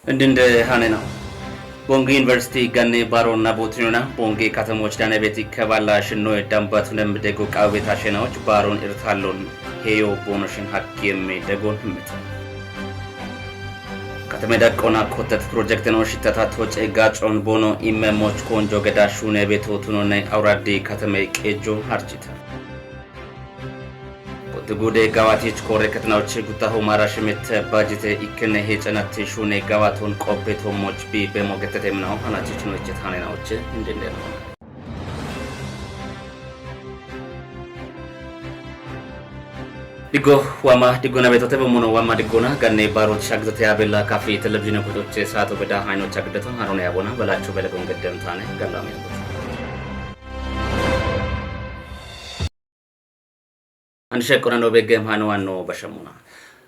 እንደ ሃነና ቦንጌ ዩኒቨርሲቲ ገኔ ባሮና ቦትኒና ቦንጌ ከተሞች ዳነቤት ከባላ ሽኖ ዳምባቱንም ደጎ ቃቤታ ሸናዎች ባሮን ኢርታሎን ሄዮ ቦኖሽን ሐኪም ደጎን ህምት ከተመዳቆና ኮተት ፕሮጀክት ነው ሽተታቶች ጋጮን ቦኖ ኢመሞች ኮንጆ ገዳሹ ነቤት ወቱኖና አውራዲ ከተመይ ቄጆ አርጂታ ጉዴ ጋዋቲች ኮሬ ከተናዎች ጉታሁ ማራሽመት ባጀት ኢከነ ሄጨናት ሹኔ ጋዋቶን ቆቤቶ ሞች ቢ በሞገተተ ምናው አናችች ነው እየታነናዎች እንደነው ዲጎ ዋማ ዲጎና ቤቶተ በመኖ ዋማ ዲጎና ጋኔ ባሮት ሻግዘተ ያበላ ካፌ ቴሌቪዥን ቁጥሮች ሰዓቱ በዳ አይኖች አግደቱ አሮን ያቦና በላችሁ በለጎን ገደምታነ ጋላም ያቦ አንሸቆናኖ በገም ሃነዋኖ በሸሙና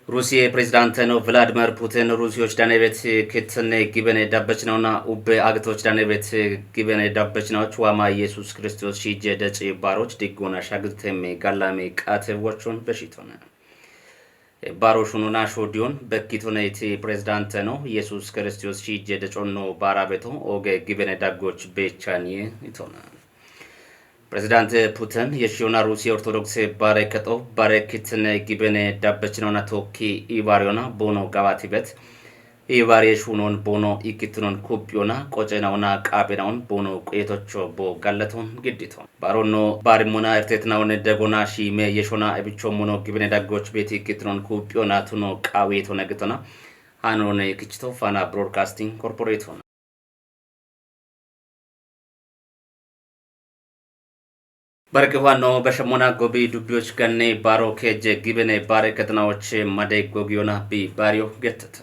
ሩሲያ ፕሬዝዳንት ነው ቭላድሚር ፑቲን ሩሲዮች ዳነቤት ከተነ ጊበነ ዳበች ነውና ኡበ አግቶች ዳነቤት ጊበነ ዳበች ነውች ዋማ ኢየሱስ ክርስቶስ ሺጀ ደጽ ባሮች ዲጎና ሻግተም ጋላሜ ቃተዎቹን በሽቶና ባሮሹኑና ሾዲዮን በኪቶነይቲ ፕሬዝዳንት ነው ኢየሱስ ክርስቶስ ሺጀ ደጾኖ ባራቤቶ ኦገ ጊበነ ዳጎች በቻኒ ይቶና ፕሬዝዳንት ፑቲን የሺዮና ሩሲያ ኦርቶዶክስ ባረከቶ ባረክትን ጊበነ ዳበችነውና ቶኪ ኢባሪዮና ቦኖ ጋባቲበት ኢባሪየሹኖን ቦኖ ኢኪትኖን ኩፒዮና ቆጨናውና ቃቤናውን ቦኖ ቆየቶቾ ቦ ጋለቶን ግዲቶ ባሮኖ ባሪሙና እርቴትናውን ደጎና ሺሜ የሾና እብቾ ሞኖ ጊበነ ዳጎች ቤት ኢኪትኖን ኩፒዮና ቱኖ ቃዌቶ ነገቶና ሃኖነ ኢኪችቶ ፋና ብሮድካስቲንግ ኮርፖሬት ሆነ በርግዋኖ በሸሞና ጎቢ ዱቢዎች ገኔ ባሮ ከጀ ጊበኔ ባረ ከተናዎች ማደይ ጎጊዮና ቢ ባሪዮ ገተተ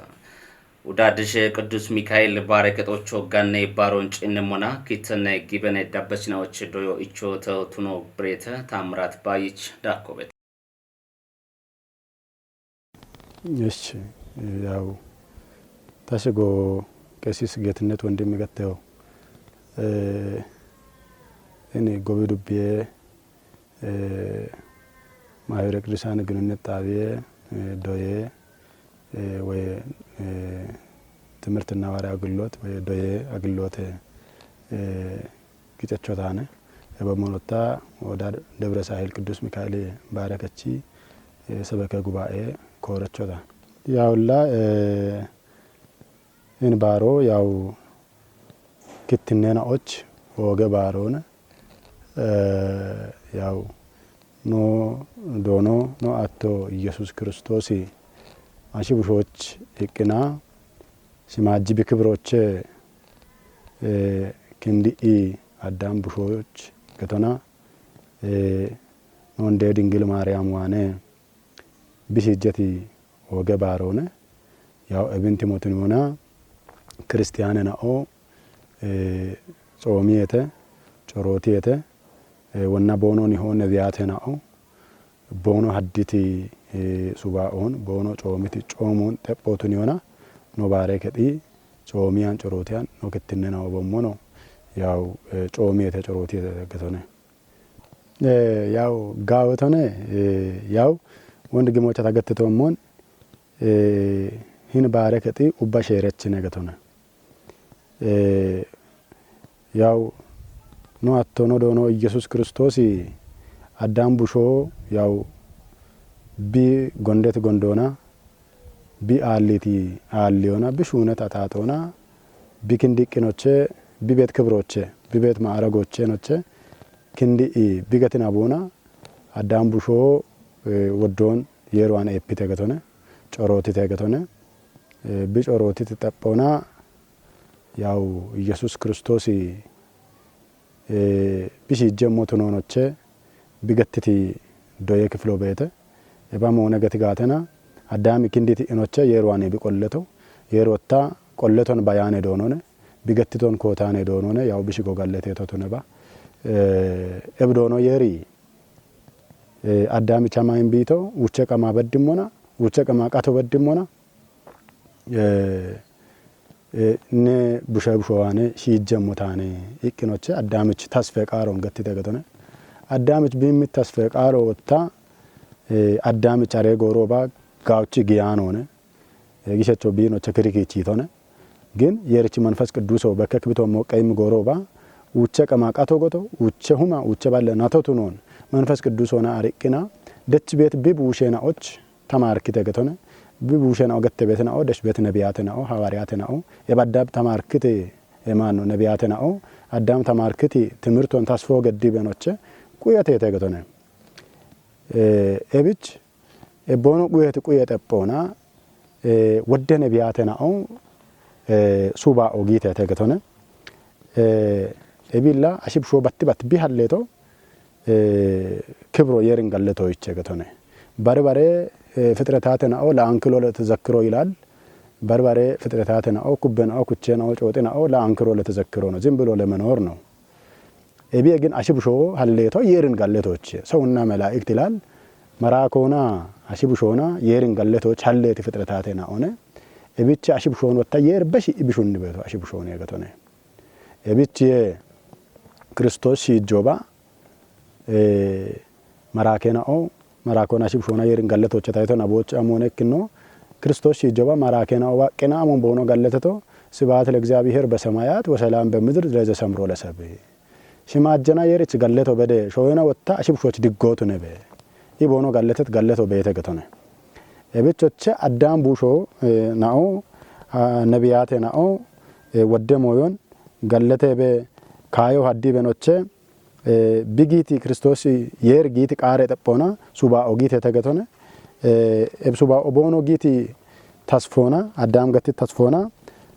ወዳድሽ ቅዱስ ሚካኤል ባረ ከቶቾ ገኔ ባሮን ጭንሞና ኪተነ ጊበኔ ዳበችናዎች ዶዮ ኢቾ ተቱኖ ብሬተ ታምራት ባይች ዳኮበት እሺ ያው ታሽጎ ቀሲስ ጌትነት ወንድም ገተው እኔ ጎቢ ዱቢዬ ማህበረ ቅዱሳን ግንኙነት ጣቢያ ዶዬ ወይ ትምህርትና ዋራ አግሎት ወይ ዶዬ አግሎት ግጨቾታነ በመኖታ ወዳ ደብረ ሳህል ቅዱስ ሚካኤል ባረከቺ ሰበከ ጉባኤ ኮረቾታ ያውላ እን ባሮ ያው ክትነናዎች ወገ ባሮነ ያው ኖ ዶኖ ኖ አቶ ኢየሱስ ክርስቶስ አሽብሾች ይቅና ሲማጅ በክብሮች ክንዲ አዳም ብሾች ገቶና ኖንዴ ድንግል ማርያም ዋነ ቢሲጀቲ ወገ ባሮነ ያው እብንት ሞትን ሆና ክርስቲያን ነው ጾሚየተ ጮሮቲየተ ወና ቦኖን ይሆን ነዚያተናው ቦኖ ሀዲቲ ሱባኦን ቦኖ ጾሚቲ ጾሙን ጠጶቱን ይሆና ኖ ባረከቲ ጾሚያን ጮሮቲያን ኖ ክትነናው በሞኖ ያው ጾሚየተ ጮሮቲ ተገተነ ያው ጋወተነ ያው ወንድ ግሞቻ ተገተተውሞን ሂን ባረከቲ ኡባ ሸረች ነገተነ ያው ኖ አቶ ኖ ዶኖ ኢየሱስ ክርስቶስ አዳም ቡሾ ያው ቢ ጎንደት ጎንዶና ቢ አሊቲ አሊዮና ቢሹነት አታቶና ቢክንዲቅኖቼ ቢቤት ክብሮቼ ቢቤት ማዕረጎቼ ኖቼ ክንዲ ቢገትና ቦና አዳም ቡሾ ወዶን የሯን ኤፒቴ ገቶነ ጮሮቲ ተገቶነ ቢጮሮቲ ተጠጶና ያው ኢየሱስ ክርስቶስ ቢሲ ጀሞቱ ኖኖቼ ቢገትቲ ዶየ ክፍሎ ቤተ የባሞ ነገት ጋተና አዳም ክንዲቲ እኖቼ የሯኔ ቢቆለቶ የሮታ ቆለቶን ባያኔ ዶኖነ ቢገትቶን ኮታኔ ዶኖነ ያው ቢሲ ጎጋለቴ ተቶነባ እብዶኖ የሪ አዳም ቻማይን ቢቶ ውቸ ቀማ በድሞና ውቸ ቀማ ቃቶ በድሞና ነ ቡሸብሾዋኔ ሺጀሞታኔ ይቅኖቼ አዳምች ተስፈ ቃሮን ገት ተገተነ አዳምች ቢምት ተስፈ ቃሮ ወታ አዳምች አሬ ጎሮባ ጋውቺ ጊያኖነ ጊሸቾ ቢኖ ቸክሪኪ ቺቶነ ግን የርች መንፈስ ቅዱስ በከክብቶ ሞቀይም ጎሮባ ውቸ ቀማቃቶ ጎቶ ውቸ ሁማ ውቸ ባለ ናቶቱ ኖን መንፈስ ቅዱስ ሆነ አርቅና ደች ቤት ቢቡሼናዎች ተማርክተ ገቶነ ቢቡሼናው ገተ ቤትናው ደሽ ቤት ነቢያትናው ሐዋርያትናው የባዳብ ተማርክተ የማን ነው ነቢያትናው አዳም ተማርክቲ ትምርቶን ታስፎ ገዲ በኖቸ ቁየተ የተገቶነ ኤብች ቦኖ ቁየት ቁየጠፖና ወደ ነቢያትናው ሱባ ኦጊተ የተገቶነ ኤቢላ አሽብሾ በት ቢሃሌቶ ክብሮ የርንጋለቶ ይቸገቶነ በርበሬ ፍጥረታትናው ለአንክሎ ለተዘክሮ ይላል በርበሬ ፍጥረታትናው ኩበናው ኩቸናው ጮጤናው ለአንክሮ ለተዘክሮ ነው ዝም ብሎ ለመኖር ነው ኤቢ ግን አሽብሾ ሀሌቶ የርንጋለቶች ሰውና መላእክት ይላል መራኮና አሽብሾና የርንጋለቶች ሀሌት ፍጥረታትናው ሆነ ኤቢች አሽብሾን ወጣ የርበሽ ይብሹን በቶ አሽብሾን ያገቶነ ኤቢች ክርስቶስ ሲጆባ መራኬናው መራኮና ሽብሾና የርንጋለቶች ታይቶና ቦች አሞነክኖ ክርስቶስ ሲጆባ መራኬናው ዋቀና አሞን በሆነ ጋለተቶ ስብሐት ለእግዚአብሔር በሰማያት ወሰላም በምድር ለዘሰምሮ ለሰብ ሽማጀና የርች ጋለቶ በደ ሾየና ወጣ ሽብሾች ድጎቱ ነበ ይቦኖ ጋለተት ጋለቶ በየተገተነ እብቾች አዳም ቡሾ ናኦ ነቢያቴ ናኦ ወደ ሞዮን ጋለተ በ ካዮ ሀዲ በኖቼ ቢጊቲ ክርስቶስ የር ጊቲ ቃረ ጠጶና ሱባ ኦጊት የተገተነ እብሱባ ኦቦኖ ጊቲ ተስፎና አዳም ገቲ ተስፎና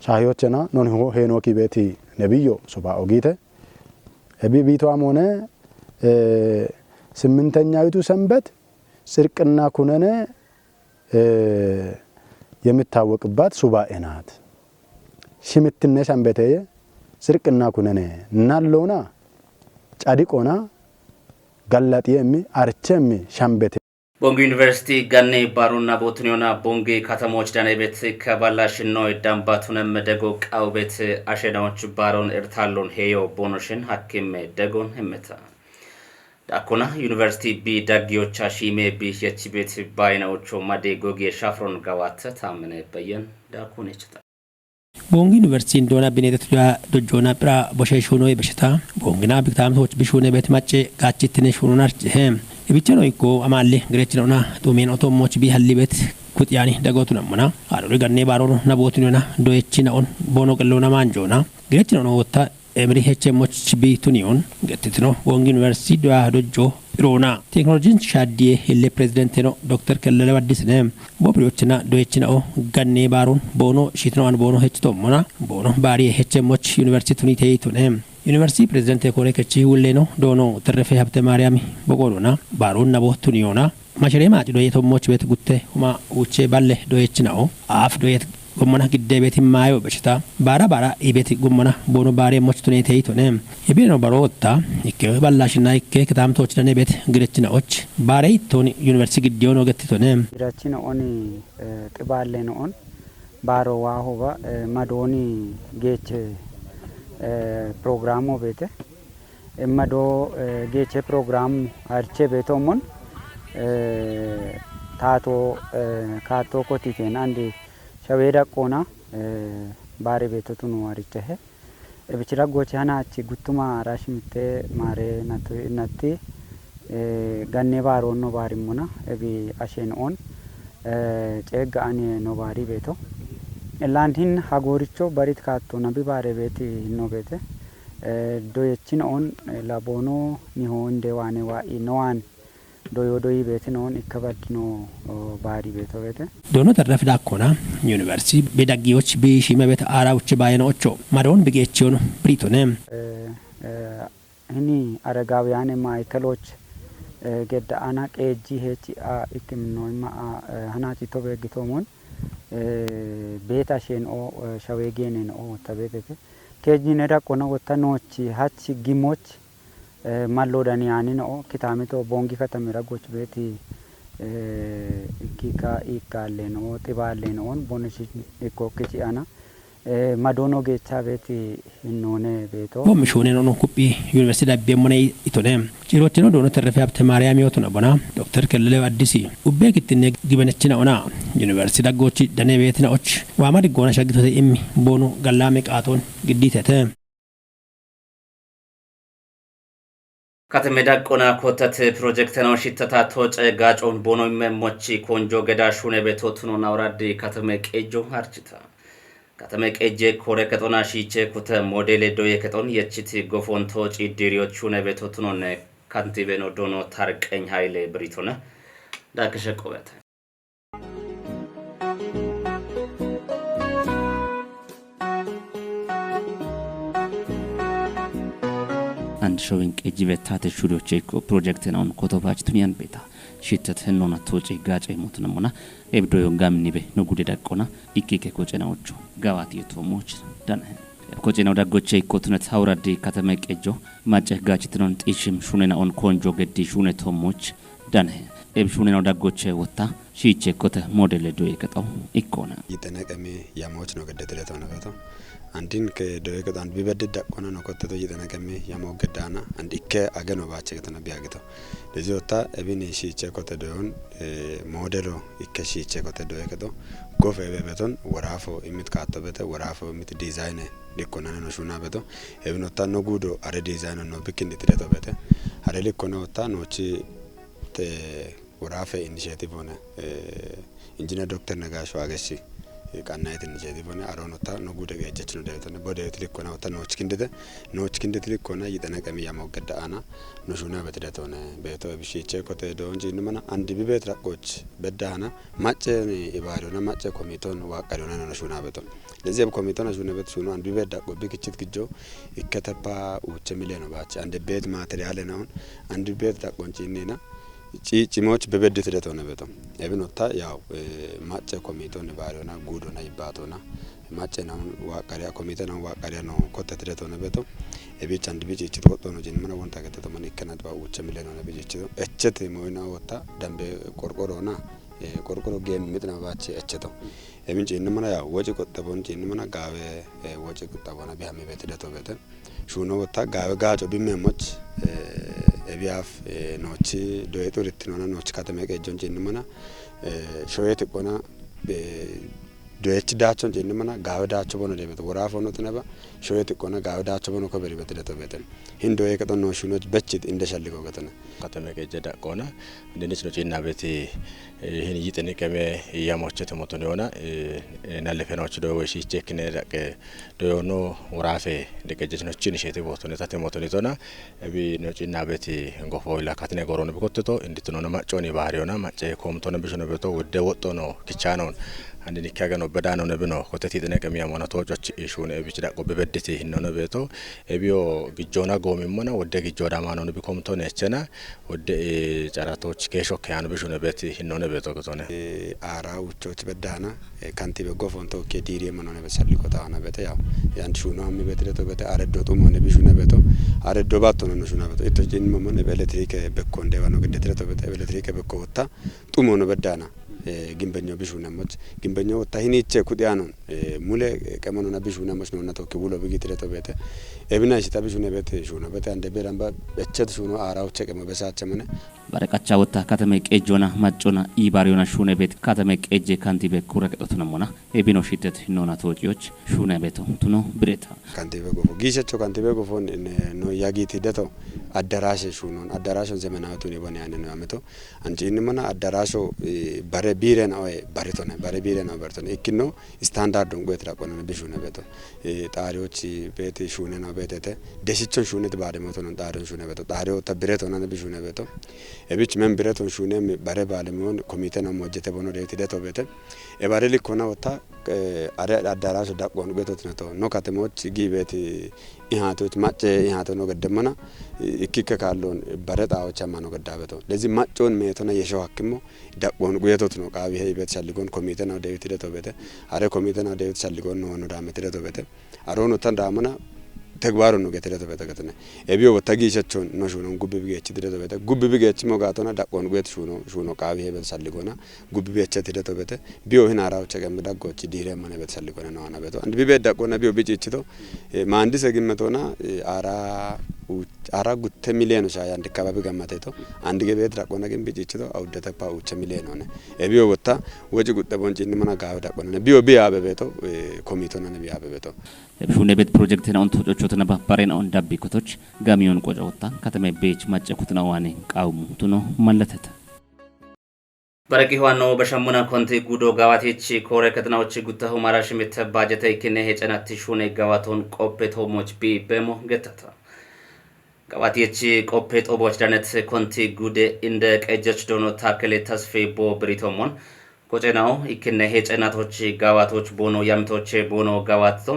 ሻህዮችና ኖን ሄኖኪ ቤቲ ነብዮ ሱባ ኦጊተ ቢቢቷም ሆነ ስምንተኛይቱ ሰንበት ጽድቅና ኩነኔ የምታወቅባት ሱባኤ ናት ሽምትነ ሰንበቴ ጽድቅና ኩነኔ ናሎና ጫዲቆና ጋላጢየሚ አርቸሚ ሻምበቴ ቦንግ ዩኒቨርሲቲ ጋኔ ባሩና ቦትኒዮና ቦንግ ከተሞች ዳኔ ቤት ከባላሽን ነው ዳምባቱንም ደጎ ቃው ቤት አሸናዎች ባሮን ኤርታሎን ሄዮ ቦኖሽን ሐኪም ደጎን ህመታ ዳኮና ዩኒቨርሲቲ ቢ ዳጊዮቻ ሺሜ ቢ የች ቤት ባይናዎቹ ማዴጎግ የሻፍሮን ጋዋተ ታመነ በየን ዳኮን ይችታ ቦንግ ዩኒቨርሲቲ እንደሆነ ቢኔት ዶጆና ፕራ ቦሸሹኖ ይበሽታ ቦንግና ቢታምቶች ቢሹኔ ቤት ማጨ ጋጭትነ ሹኖናር ጀም እብቸ ነው እኮ አማሌ ግሬች ነውና ዶሜን ኦቶሞች ቢሃሊ ቤት ኩጥያኒ ደጎቱ ነውና አሮሪ ጋኔ ባሮኑ ናቦቱኒና ዶየቺ ነውን ቦኖ ቀሎና ማንጆና ግሬች ነው ወጣ ኤምሪ ሄቸሞች ቢቱኒዮን ገትት ነው ቦንግ ዩኒቨርሲቲ ዶያ ዶጆ ሮና ቴክኖሎጂን ሻዲዬ ሄሌ ፕሬዝዳንት ነው ዶክተር ከለለ አዲስ ነው ቦብሪዎችና ዶየቺ ነው ጋኔ ባሮን ቦኖ ሺትነዋን ቦኖ ሄችቶሞና ቦኖ ባሪ ሄቸሞች ዩኒቨርሲቲ ቱኒቴይቱ ነው ዩኒቨርሲቲ ፕሬዝዳንት ኮሬከቺ ውሌ ነው ዶኖ ተረፈ ሀብተ ማርያም በቆሎና ባሮን ናቦቱኒዮና ማሽሬ ማጭ ዶየቶሞች ቤት ጉቴ ሁማ ውቼ ባለ ዶየቺ ነው አፍ ዶየት ጎመና ግዴ ቤት ማዮ በሽታ ባራ ኢቤት ጎመና ቦኖ ባሬ ሞች ቱኔቴይቱ ነው ይቤኖ ባሮታ ይከ ባላሽና ይከ ከታምቶች ደኔ ቤት ግሬችናዎች ባሬ ቶኒ ዩኒቨርሲቲ ግዴው ነው ገትቶ ነው ግሬችና ኦኒ ጥባለ ነው ኦን ባሮ ዋሆባ ማዶኒ ጌች ፕሮግራሙ ቤተ እመዶ ጌቼ ፕሮግራም አርቼ ቤቶሞን ታቶ ካቶ ኮቲቴና አንዲ ሸዌዳ ቆና ባሬ ቤቶቱ ነው አርቼ እብችላ ጎቻና አቺ ጉቱማ ራሽምቴ ማሬ ነቲ ጋኔ ባሮ ነው ባሪሙና እቢ አሸን ኦን ጨጋ አኔ ነው ባሪ ቤቶ ላንዲን ሀጎሪቾ በሪት ካቶ ነቢ ባሬ ቤት ነው ቤተ ዶየቺን ኦን ላቦኖ ኒሆ እንደዋኔ ዋኢ ነዋን ዶዮዶይ ቤት ነውን ይከበድ ነው ባሪ ቤቶ ቤተ ዶኖ ተረፍ ዳኮና ዩኒቨርሲቲ በዳጊዎች ቢሺመ ቤት አራውች ባይናዎቹ ማዶን ቢጌቺዮን ብሪቶነ እኒ አረጋውያን ማይከሎች ገዳ አና ቄጂ ሄቺ ኢክም ነው ማ ሃናቺ ቶበግቶሞን ቤታሽን ኦ ሸዌጌኔን ኦ ተቤቴ ኬጂ ነዳቆና ወተኖች ሀቺ ጊሞች ማሎዳኒያኒ ነው ኪታሚቶ ቦንጊ ከተሚራ ጎች ቤቲ ኪካ ኢካሌ ነው ጢባሌ ነው ቦንሽ ኢኮክቺ አና madono gecha beti hinone beto bom shone no kupi university da bemone itone cirochino dono terfe abte maryam yotuna bona dr kelele addisi ubbe kitne gibenechina ona university da gochi dane betina och wa mari gona shagitote immi bonu gallame qaton giditete ከተሜ ዳቆና ኮተት ፕሮጀክት ነው ሽተታ ተወጨ ጋጮን ቦኖ መሞቺ ኮንጆ ገዳ ሹኔ ቤቶቱኖ ናውራዲ ከተሜ ቄጆ አርችታ ከተሜ ቄጄ ኮሬ ከጦና ሺቼ ኩተ ሞዴል ዶዬ ከጦን የቺቲ ጎፎን ተወጪ ዲሪዮቹ ነ ቤቶቱኖ ነ ካንቲቤኖ ዶኖ ታርቀኝ ኃይሌ ብሪቶነ ዳከሸቆበት አንድ ሾዊንግ እጅበታ ተሹዶቼ ፕሮጀክት ነው ኮቶባች ቱኒያን ቤታ ሽተት ህኖና ተወጪ ጋጬ ሞትነሞና ኤብዶዮ ጋምኒቤ ንጉደ ዳቆና ኢኬኬ ኮጨናዎቹ ጋዋት የቶሞች ዳነ ኮጨናው ዳጎቼ ኮትነት አውራዲ ከተማ ቄጆ ማጨህ ጋጭትኖን ጢሽም ሹኔና ኦን ኮንጆ ገዲ ሹኔ ቶሞች ዳነ ኤብ ሹኔናው ዳጎቼ ወታ ሺቼ ኮተ ሞዴል ዶዬ ከጣው ኢኮና ይተነቀሜ ያሞች ነው ገደተለተው ነው አንዲን ከዶዬ ከጣን ቢበድድ ዳቆና ነው ኮተቶ ይተነቀሜ ያሞው ገዳና አንዲከ አገኖ ባቸ ከተነ ቢያግተው ለዚህ ወታ እቢኔ ሺቼ ኮተ ዶዮን ሞዴሎ ይከሺቼ ኮተ ዶዬ ከጣው ጎፈ በበቶን ወራፎ ኢሚት ካተበተ ወራፎ ኢሚት ዲዛይን ሊኮና ነው ሹና በቶ እብኖታ ነው ጉዶ አረ ዲዛይን ነው ብክን ditreto bete አረ ሊኮና ወታ ኖቺ ወራፈ ኢኒሼቲቭ ሆነ ኢንጂነር ዶክተር ነጋሽ ዋገሺ ቃናይት ኢኒሼቲቭ ሆነ አሮኖታ ነው ጉደ ገጀች ነው ደረተነ ቦዴት ሊኮና ወታ ኖች ክንደት ሊኮና ይተነቀም ያመውገዳ አና ኖሹና በትደት ሆነ በቶ ቢሺቼ ኮተ ዶንጂ ንመና አንድ ቢቤት ራቆች በዳና ማጨ ኢባሪዮና ማጨ ኮሚቶን ዋቀሪዮና ኖሹና በቶ ለዚህ ኮሚቶን ሹና በቶ ሹና አንድ ቢቤት ዳቆ ቢክችት ግጆ ይከተፓ ውጭ ሚሊዮን ባጭ አንድ ቤት ማቴሪያል ነው አንድ ቤት ዳቆንጪኔና ጭሞች በበድት ደተው ነው በጣም እብኖታ ያው ማጨ ኮሚቶን ባሪዮና ጉዶና ይባቶና ማጨ ነው ዋቀሪያ ኮሚቶን ዋቀሪያ ነው ኮተት ደተው ነው በጣም እቤት አንድ ቤት እቺ ተቆጦ ነው ጀን ወንታ ከተተ ማን ይከናት ባውጭ ሚሊዮን ነው ቤት እቺ ሞይና ወጣ ደምበ ቆርቆሮና ቆርቆሮ ጌም ምጥና ባጭ እቺተው እብንጭ እንመና ያው ወጪ ቆጠቦን እንመና ጋበ ወጪ ቆጠቦና ቢያም ቤት ደተው በተ ሹኖ ወጣ ጋበ ጋጮ ቢመሞች እቢያፍ ኖቺ ዶይቶሪት ነውና ኖች ከተማ ቀጆን ጀንመና ሾየት ቆና ዶይች ዳቾን ጀንመና ጋወዳቸው ቦነ ደበት ወራፎ ነው ተነባ ሾየት ቆና ጋወዳቸው ቦነ ኮበሪ በተደተ በተን ሂንዶ የከተን ነው ሹኖች በችት እንደሸልገው ከተነ ከተማ ቀጀ ዳቆና እንደነች ነው ጂና ቤት ይሄን ይጥንቀመ ያሞች ተሞቶ ነውና ናለፈናዎች ዶዎች ቼክነ ዳቀ ዶዮኖ ወራፌ ደቀጀች ነው ቺን ሸቴ ቦቶ ነታ ተሞቶ ነውና እቢ ነው ጂና ቤት እንጎፎ ላካትነ ጎሮነ በኮትቶ እንድትኖ ነው ማጮኒ ባህሪዮና ማጨ ኮምቶ ነው ብሾ ነው በቶ ወደ ወጦ ነው kiቻ ነው አንድ ኒካገ ነው በዳኖ ነብኖ ኮተት ይጥነቀም ያሞና ተወጮች ኢሹን እብች ዳቆ በበደቴ ይሄን ነው በቶ እቢዮ ግጆና ጎሚሞና ወደ ግጆዳ ማኖ ነው ቢኮምቶ ነቸና ወደ ጫራቶች ከሾክ ያን ብሾ ነው በት ይሄን ነው በቶ ከተነ አራ ውጮች በዳና ካንቲ በጎፎን ተወከ ዲሪ ማኖ ነው በሰልቆታ ነው በተ ያው ያን ሹኖ አሚ በትረቶ በተ አረዶቱ ሞነ ብሾ ነው በቶ አረዶ ባቶ ነው ሹና በቶ እቶጂን ሞነ በኤሌክትሪክ በኮ እንደባ ነው ገደትረቶ በተ ኤሌክትሪክ በኮ ወጣ ጡሞ ነው በዳና ግንበኛው ቢሹናሞች ግንበኛው ታሂኒቼ ኩዲያኖን ሙሌ ቀመኑና ቢሹናሞች ነውና ተወከ ውሎ በጊት ለተበተ እብና ሽታ ቢሹና ቤት ሹና በተ አንደ በራምባ በቸት ሹኖ አራው ቸቀመ በሳቸመነ ባረቃቻ ወታ ከተማ ቄጆና ማጮና ኢባሪዮና ሹነ ቤት ከተማ ቄጄ ካንቲቤ ኩረቀጦት ነውና ኤቢኖ ሽተት ሂኖና ተወጪዎች ሹነ ቤት ቱኖ ብሬታ ካንቲቤ ጎፎ ጊሸቸው ካንቲቤ ጎፎን ነው ያጊት ሂደቶ አዳራሽ ሹኖን አዳራሽን ዘመናቱን ይቦና ያን ነው አመቶ አንቺ እንመና አዳራሾ ባረ ቢረን አይ ባሪቶነ ባረ ቢረን አበርቶነ እኪኖ ስታንዳርዱን ጎት ራቆነ ቢሹነ ቤቶ ጣሪዎች ቤት ሹነ ነው ቤተተ ደሽቾን ሹነት ባደ ሞቶ ነው ጣሪውን ሹነ ቤቶ ጣሪው ተብሬቶና ቢሹነ ቤቶ እብች መንብሬቶን ሹነም ባረ ባለሚሆን ኮሚቴ ነው ሞጀተ ቦኖ ደይት ደቶ ቤተ ኤባሬ ሊኮና ወታ አረ አዳራሽ ዳቆን ቤቶት ነው ከተሞች ጊቤት ኢሃቶች ማጨ ኢሃቶ ነው ገደመና እኪከ ካሎን በረጣዎች አማ ነው ገዳበቶ ለዚህ ማጮን ሜቶና የሸው ሐኪሞ ዳቆን ጉየቶት ነው ቃቢ ሄ ቤት ሻልጎን ኮሚቴ ነው ዴቪድ ደቶ ቤተ አረ ኮሚቴ ነው ዴቪድ ሻልጎን ነው ነው ዳመት ደቶ ቤተ አሮን ወታን ዳመና ተግባሩ ነው ገተለ ተበተከተነ ኤቢዮ ወታጊሸቾን ነው ሹኖ ጉብ ቢገች ድረ ተበተ ጉብ ቢገች ሞጋቶና ዳቆን ጉት ሹኖ ቃቢ ሄበል ሰልጎና ጉብ ቢገች ድረ ተበተ ቢዮ ህና አራው ቸገም ዳጎች ዲረ ማነ በት ሰልጎና ነው አና በቶ አንድ ቢበ ዳቆና ቢዮ ቢጭችቶ ማንዲስ ግመቶና አራ ጉተ ሚሊዮን ሻያ አንድ ከባቢ ገማተቶ አንድ ገበየ ዳቆና ግን ቢጭችቶ አውደተ ፓውቸ ሚሊዮን ሆነ ኤቢዮ ወታ ወጂ ጉተ ቦንጪ እንመና ጋው ዳቆና ቢዮ ቢያ በበቶ ኮሚቶና ነቢያ በበቶ ሹኔ ቤት ፕሮጀክት ነው ተጮቾተና ባባሬን አሁን ዳቢ ኩቶች ጋሚዮን ቆጫ ወጣ ከተማ ቤች ማጨኩትና ዋኔ ቃውሙ ቱኖ መለተተ በረቂ ዋናው በሸሙና ኮንቴ ጉዶ ጋዋቴች ኮሬ ከተናዎች ጉተው ማራሽም የተባጀተ ይከነ ሄጨናት ሹኔ ጋዋቶን ቆፔቶ ሞች ቢ በሞ ገተታ ጋዋቴች ቆፔቶ ቦች ዳነት ኮንቴ ጉደ እንደ ቀጀች ዶኖ ታከለ ተስፌ ቦ ብሪቶሞን ቆጨናው ይከነ ሄጨናቶች ጋዋቶች ቦኖ ያምቶች ቦኖ ጋዋቶ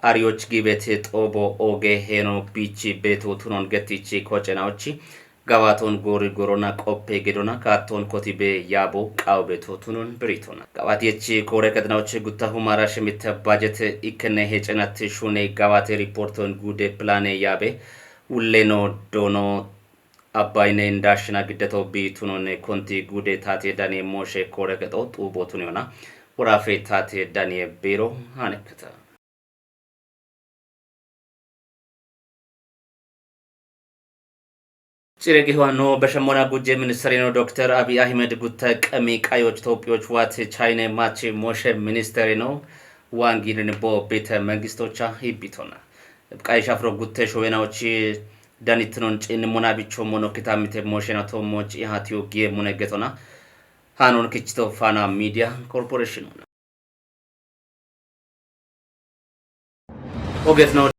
አሪዮች ጊቤት ጦቦ ኦጌ ሄኖ ቢቺ ቤቱ ቱኖን ገቲቺ ኮጨናዎች ጋዋቶን ጎሪ ጎሮና ቆፔ ገዶና ካርቶን ኮቲቤ ያቦ ቃው ቤቱ ቱኖን ብሪቶና ጋዋቴች ኮሬ ከተናዎች ጉታሁ ማራሽ ሚተባጀት ይከነ ሄጨናት ሹኔ ጋዋቴ ሪፖርቶን ጉዴ ፕላኔ ያቤ ውሌኖ ዶኖ አባይኔ እንዳሽና ግደቶ ቢቱኖን ኮንቲ ጉዴ ታቴ ዳኔ ሞሼ ኮሬ ከጦ ጡቦቱን ይሆና ወራፌ ታቴ ዳኔ ቢሮ አነከተ ሲረጊ ሆኖ በሸሞና ጉጄ ሚኒስትር ነው ዶክተር አብይ አህመድ ጉተ ቀሚ ቃዮች ኢትዮጵያዎች ዋት ቻይና ማቺ ሞሼ ሚኒስትር ነው ዋንጊልን ቦ ቤተ መንግስቶቻ ይቢቶና ቃይ ሻፍሮ ጉተ ሾዌናዎች ዳኒትኖን ጭን ሞናቢቾ ሞኖ ኪታሚቴ ሞሼና ቶሞች ኢሃቲዮ ጊየ ሙነገቶና ሃኖን ክችቶ ፋና ሚዲያ ኮርፖሬሽን ኦጌት ነው